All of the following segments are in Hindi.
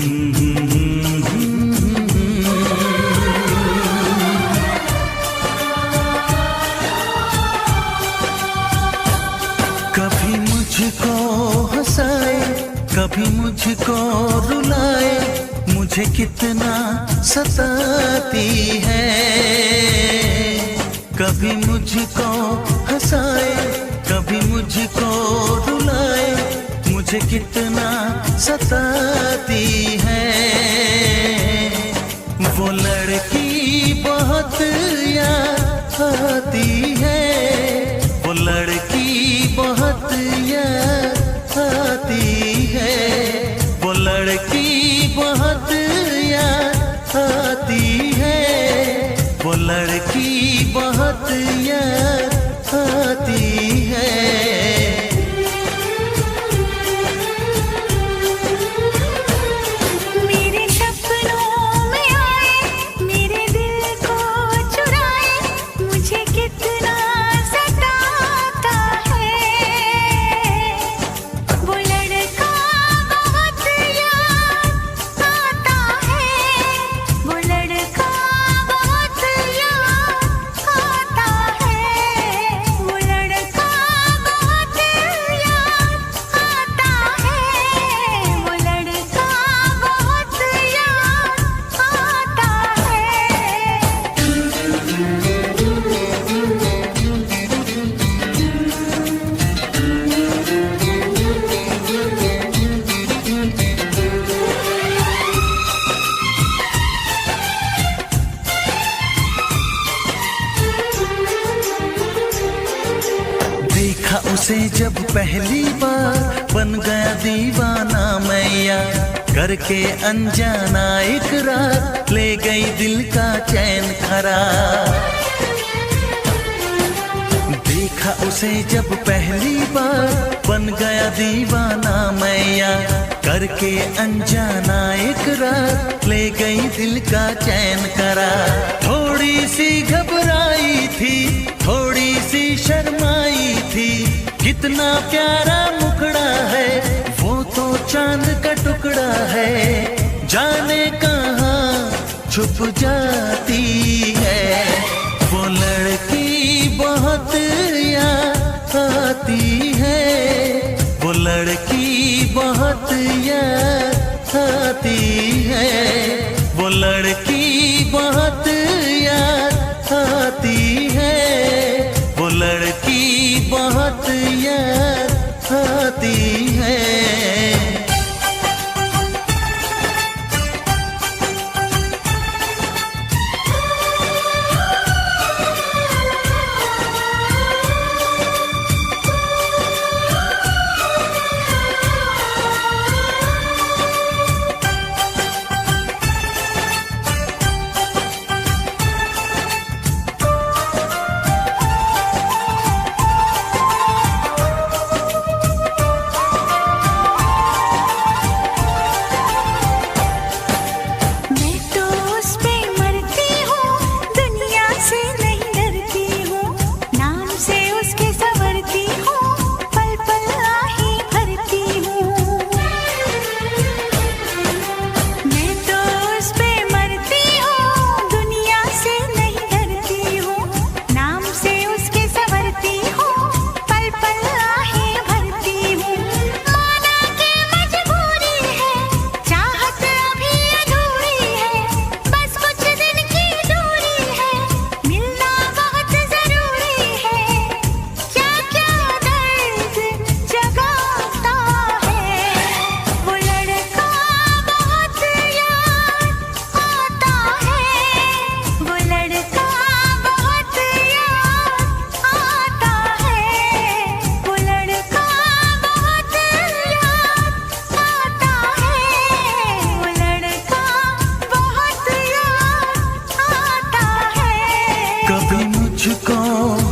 कभी मुझको हंसाए, कभी मुझको रुलाए, मुझे कितना सताती है। कभी मुझको हंसाए, कभी मुझको रुलाए, मुझे कितना सताती है। वो लड़की बहुत याद आती है, वो लड़की बहुत याद आती है, वो लड़की बहुत याद आती है, वो लड़की बहुत याद आती है। उसे जब पहली बार बन गया दीवाना मैया, करके अनजाना इकरार ले गई दिल का चैन खरार। देखा उसे जब पहली बार बन गया दीवाना मैया, करके अनजाना इकरार ले गई दिल का चैन करार। थोड़ी सी घबराई थी, थोड़ी सी शर्माई थी, कितना प्यारा मुखड़ा है, वो तो चांद का टुकड़ा है, जाने कहाँ छुप जाती है। वो लड़की बहुत याद आती है, वो लड़की बहुत याद आती है, वो लड़की बहुत याद आती है, वो लड़की बहुत याद आती है।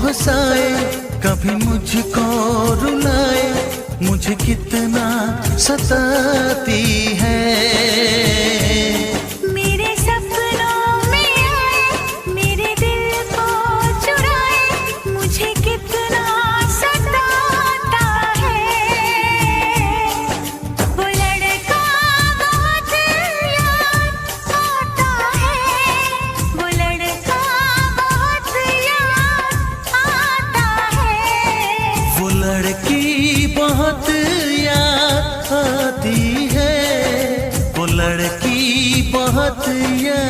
हंसाए, कभी मुझको रुलाए, मुझे कितना सताती है। मेरे सपनों में आए, मेरे दिल को चुराए, मुझे कितना सताता है। वो लड़का बहुत मोहब्बत या